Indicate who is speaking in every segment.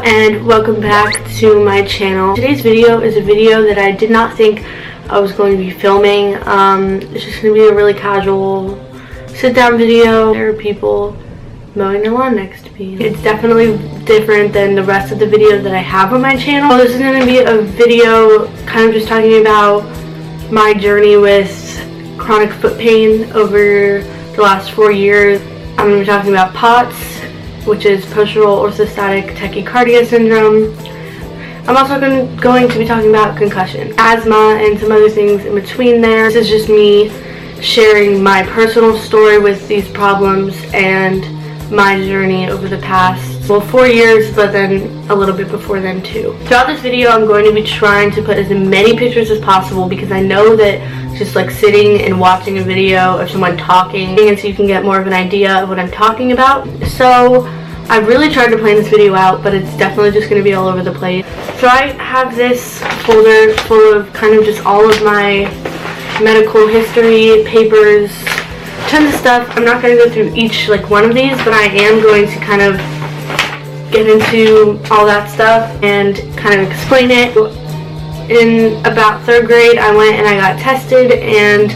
Speaker 1: and welcome back to my channel. Today's video is a video that I did not think I was going to be filming. It's just going to be a really casual sit down video. There are people mowing their lawn next to me. It's definitely different than the rest of the videos that I have on my channel. So this is going to be a video kind of just talking about my journey with chronic foot pain over the last 4 years. I'm going to be talking about POTS, which is postural orthostatic tachycardia syndrome. I'm also going to be talking about concussion, asthma, and some other things in between there. This is just me sharing my personal story with these problems and my journey over the past, well, 4 years, but then a little bit before then too. Throughout this video, I'm going to be trying to put as many pictures as possible because I know that just like sitting and watching a video of someone talking, and so you can get more of an idea of what I'm talking about. So I really tried to plan this video out, but it's definitely just going to be all over the place. So I have this folder full of kind of just all of my medical history, papers, tons of stuff. I'm not going to go through each like one of these, but I am going to kind of get into all that stuff and kind of explain it. In about 3rd grade, I went and I got tested, and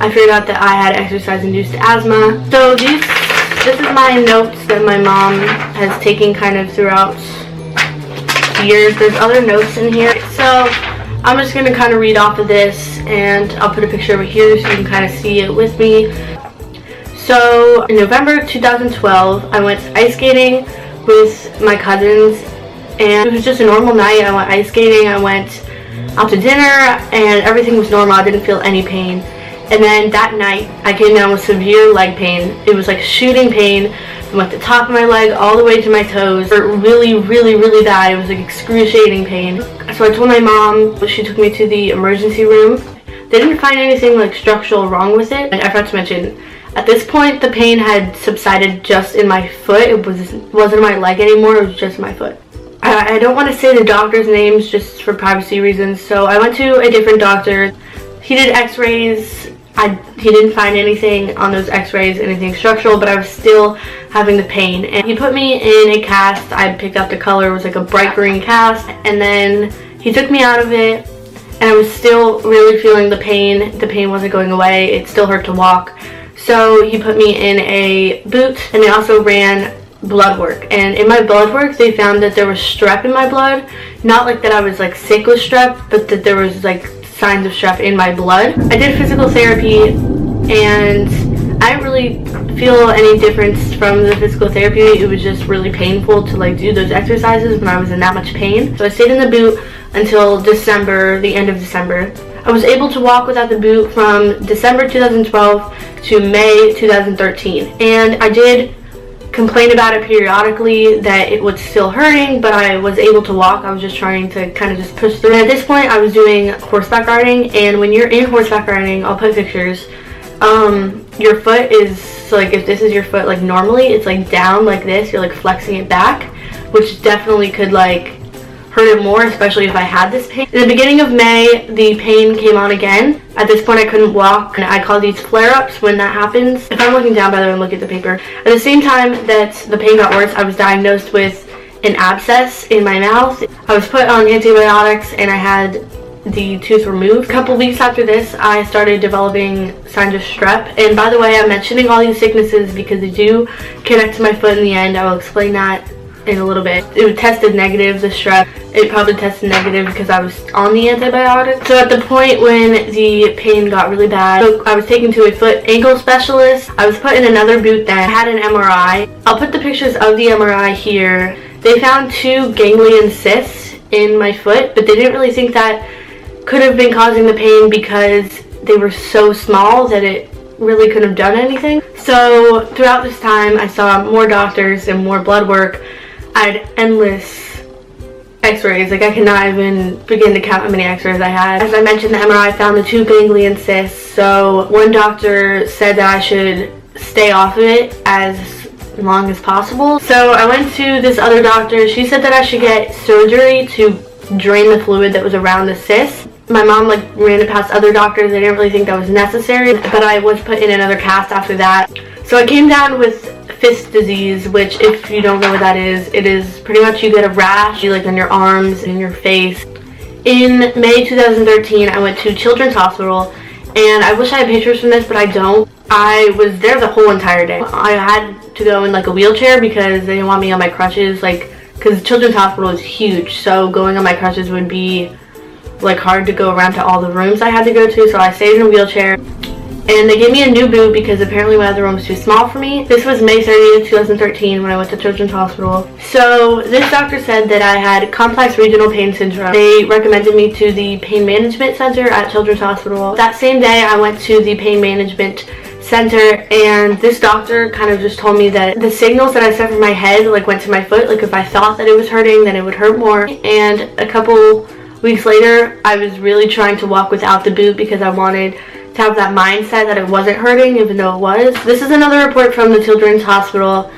Speaker 1: I figured out that I had exercise-induced asthma. So this is my notes that my mom has taken kind of throughout years. There's other notes in here. So I'm just going to kind of read off of this, and I'll put a picture over here so you can kind of see it with me. So in November 2012, I went ice skating with my cousins, and it was just a normal night. I went ice skating, I went out to dinner, and everything was normal. I didn't feel any pain. And then that night, I came down with severe leg pain. It was like shooting pain from like the top of my leg all the way to my toes. It hurt really, really, really bad. It was like excruciating pain. So I told my mom. She took me to the emergency room. They didn't find anything like structural wrong with it. And I forgot to mention, at this point, the pain had subsided just in my foot. It wasn't my leg anymore. It was just my foot. I don't want to say the doctor's names just for privacy reasons. So I went to a different doctor. He did x-rays. He didn't find anything on those x-rays, anything structural, but I was still having the pain. And he put me in a cast. I picked out the color. It was like a bright green cast. And then he took me out of it, and I was still really feeling the pain. The pain wasn't going away. It still hurt to walk. So he put me in a boot, and they also ran blood work. And in my blood work, they found that there was strep in my blood. Not like that I was like sick with strep, but that there was like signs of strep in my blood. I did physical therapy, and I didn't really feel any difference from the physical therapy. It was just really painful to like do those exercises when I was in that much pain. So I stayed in the boot until December, the end of December. I was able to walk without the boot from December 2012 to May 2013. And I did complain about it periodically that it was still hurting, but I was able to walk. I was just trying to kind of just push through. And at this point, I was doing horseback riding, and when you're in horseback riding, I'll put pictures, your foot is, like, if this is your foot, like, normally, it's, like, down like this. You're, like, flexing it back, which definitely could, like, hurt it more, especially if I had this pain. In the beginning of May, the pain came on again. At this point, I couldn't walk, and I call these flare-ups when that happens. If I'm looking down, by the way, and look at the paper. At the same time that the pain got worse, I was diagnosed with an abscess in my mouth. I was put on antibiotics, and I had the tooth removed. A couple weeks after this, I started developing signs of strep. And by the way, I'm mentioning all these sicknesses because they do connect to my foot in the end. I will explain that in a little bit. It tested negative, the strep. It probably tested negative because I was on the antibiotics. So at the point when the pain got really bad, I was taken to a foot ankle specialist. I was put in another boot then. I had an MRI. I'll put the pictures of the MRI here. They found 2 ganglion cysts in my foot, but they didn't really think that could have been causing the pain because they were so small that it really couldn't have done anything. So throughout this time, I saw more doctors and more blood work. I had endless x-rays. Like, I cannot even begin to count how many x-rays I had. As I mentioned, the MRI found the 2 ganglion cysts. So one doctor said that I should stay off of it as long as possible. So I went to this other doctor. She said that I should get surgery to drain the fluid that was around the cyst. My mom like ran it past other doctors. They didn't really think that was necessary, but I was put in another cast after that. So I came down with fist disease, which if you don't know what that is, it is pretty much you get a rash like on your arms and your face. In May 2013, I went to Children's Hospital, and I wish I had pictures from this, but I don't. I was there the whole entire day. I had to go in like a wheelchair because they didn't want me on my crutches, like, because Children's Hospital is huge, so going on my crutches would be like hard to go around to all the rooms I had to go to, so I stayed in a wheelchair. And they gave me a new boob because apparently my other room was too small for me. This was May 30th, 2013 when I went to Children's Hospital. So this doctor said that I had complex regional pain syndrome. They recommended me to the pain management center at Children's Hospital. That same day I went to the pain management center, and this doctor kind of just told me that the signals that I sent from my head like went to my foot. Like if I thought that it was hurting, then it would hurt more. And a couple weeks later I was really trying to walk without the boob because I wanted to have that mindset that it wasn't hurting even though it was. This is another report from the Children's Hospital.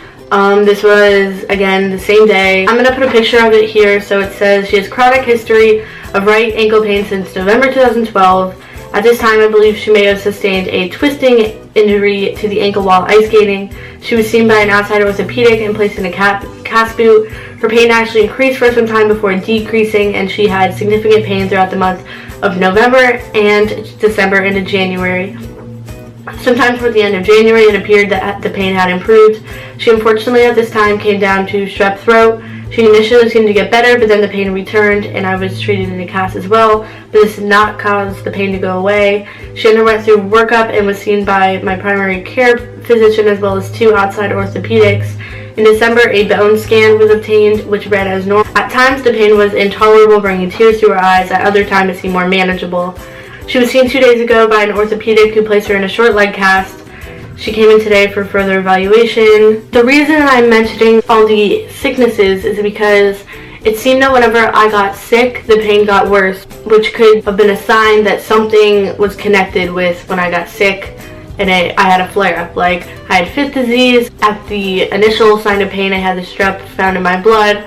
Speaker 1: This was, again, the same day. I'm going to put a picture of it here. So it says she has chronic history of right ankle pain since November 2012. At this time, I believe she may have sustained a twisting injury to the ankle while ice skating. She was seen by an outside orthopedic and placed in a cast boot. Her pain actually increased for some time before decreasing, and she had significant pain throughout the month of November and December into January. Sometime toward the end of January, it appeared that the pain had improved. She unfortunately at this time came down to strep throat. She initially seemed to get better, but then the pain returned, and I was treated in a cast as well, but this did not cause the pain to go away. She underwent through workup and was seen by my primary care physician as well as 2 outside orthopedics. In December, a bone scan was obtained, which read as normal. At times, the pain was intolerable, bringing tears to her eyes. At other times, it seemed more manageable. She was seen 2 days ago by an orthopedic who placed her in a short leg cast. She came in today for further evaluation. The reason I'm mentioning all the sicknesses is because it seemed that whenever I got sick, the pain got worse, which could have been a sign that something was connected with when I got sick and I had a flare-up. Like, I had fist disease. At the initial sign of pain, I had the strep found in my blood.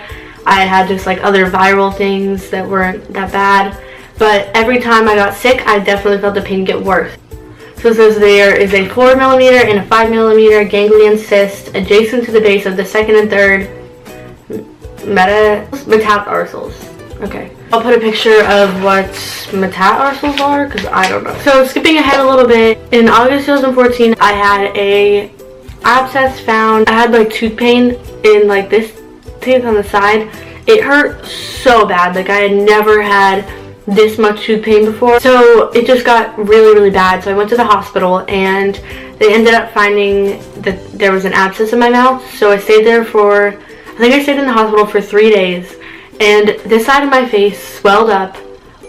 Speaker 1: I had just like other viral things that weren't that bad. But every time I got sick, I definitely felt the pain get worse. So it says there is a 4mm and a 5mm ganglion cyst adjacent to the base of the 2nd and 3rd metatarsals. Okay. I'll put a picture of what metatarsals are because I don't know. So skipping ahead a little bit, in August 2014, I had a abscess found. I had like tooth pain in like this tooth on the side. It hurt so bad. Like I had never had this much tooth pain before, so it just got really bad. So I went to the hospital and they ended up finding that there was an abscess in my mouth. So I stayed there for, I think I stayed in the hospital for 3 days, and this side of my face swelled up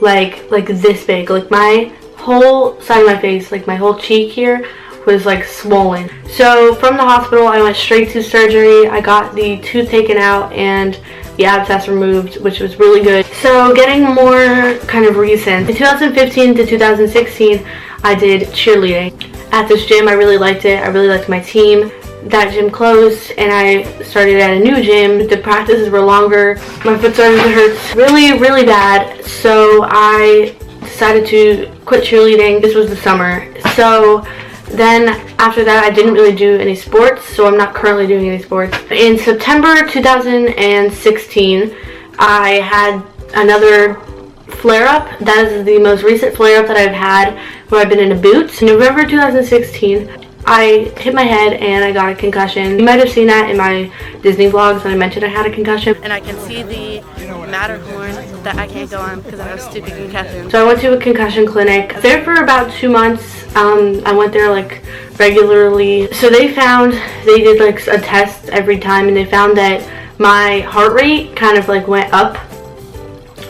Speaker 1: like this big. Like my whole side of my face, like my whole cheek here was like swollen. So from the hospital I went straight to surgery. I got the tooth taken out and the abscess removed, which was really good. So getting more kind of recent, in 2015 to 2016 I did cheerleading at this gym. I really liked it. I really liked my team. That gym closed and I started at a new gym. The practices were longer. My foot started to hurt really bad, so I decided to quit cheerleading. This was the summer. So then after that I didn't really do any sports, so I'm not currently doing any sports. In September 2016 I had another flare-up. That is the most recent flare-up that I've had where I've been in a boot. In November 2016 I hit my head and I got a concussion. You might have seen that in my Disney vlogs when I mentioned I had a concussion. And I can see the Matterhorn that I can't go on because I have a stupid concussion. So I went to a concussion clinic. There for about 2 months. I went there like regularly. So they did like a test every time, and they found that my heart rate kind of like went up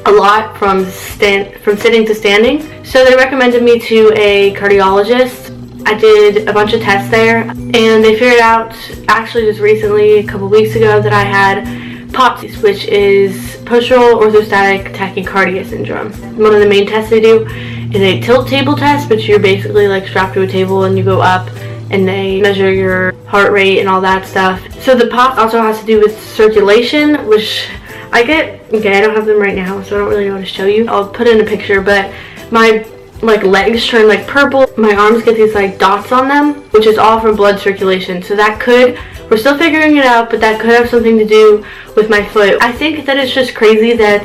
Speaker 1: a lot from sitting to standing. So they recommended me to a cardiologist. I did a bunch of tests there, and they figured out actually just recently, a couple weeks ago, that I had POTS, which is postural orthostatic tachycardia syndrome. One of the main tests they do is a tilt table test, which you're basically like strapped to a table and you go up and they measure your heart rate and all that stuff. So the POTS also has to do with circulation, which I don't have them right now, so I don't really know how to show you. I'll put in a picture, but my like legs turn like purple. My arms get these like dots on them, which is all from blood circulation. So that could We're still figuring it out, but that could have something to do with my foot. I think that it's just crazy that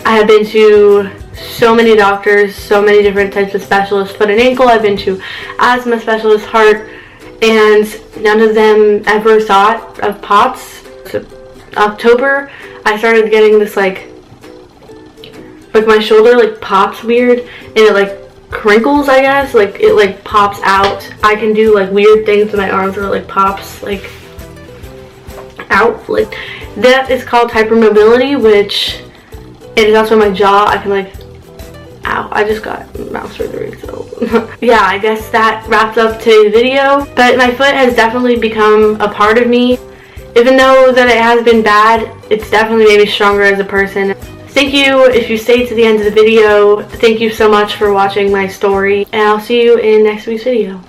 Speaker 1: I have been to so many doctors, so many different types of specialists, foot and ankle. I've been to asthma specialist, heart, and none of them ever thought of POTS. So October, I started getting this like my shoulder like pops weird, and it like crinkles, I guess, like it like pops out. I can do like weird things with my arms where it like pops like out. Like that is called hypermobility, which it is also my jaw. I can like, ow, I just got mouth surgery, so yeah, I guess that wraps up today's video. But my foot has definitely become a part of me. Even though that it has been bad, it's definitely made me stronger as a person. Thank you if you stayed to the end of the video. Thank you so much for watching my story, and I'll see you in next week's video.